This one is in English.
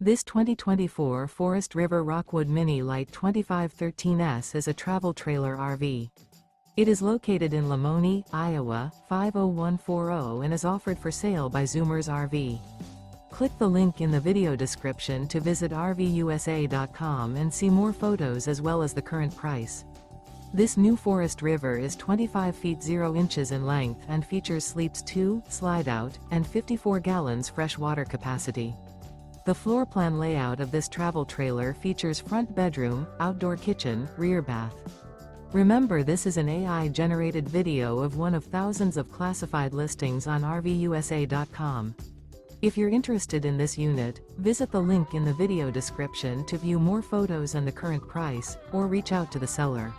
This 2024 Forest River Rockwood Mini Lite 2513S is a travel trailer RV. It is located in Lamoni, Iowa, 50140 and is offered for sale by Zoomers RV. Click the link in the video description to visit RVUSA.com and see more photos as well as the current price. This new Forest River is 25 feet 0 inches in length and features sleeps 2, Slideout, and 54 gallons fresh water capacity. The floor plan layout of this travel trailer features front bedroom, outdoor kitchen, rear bath. Remember, this is an AI-generated video of one of thousands of classified listings on RVUSA.com. If you're interested in this unit, visit the link in the video description to view more photos and the current price, or reach out to the seller.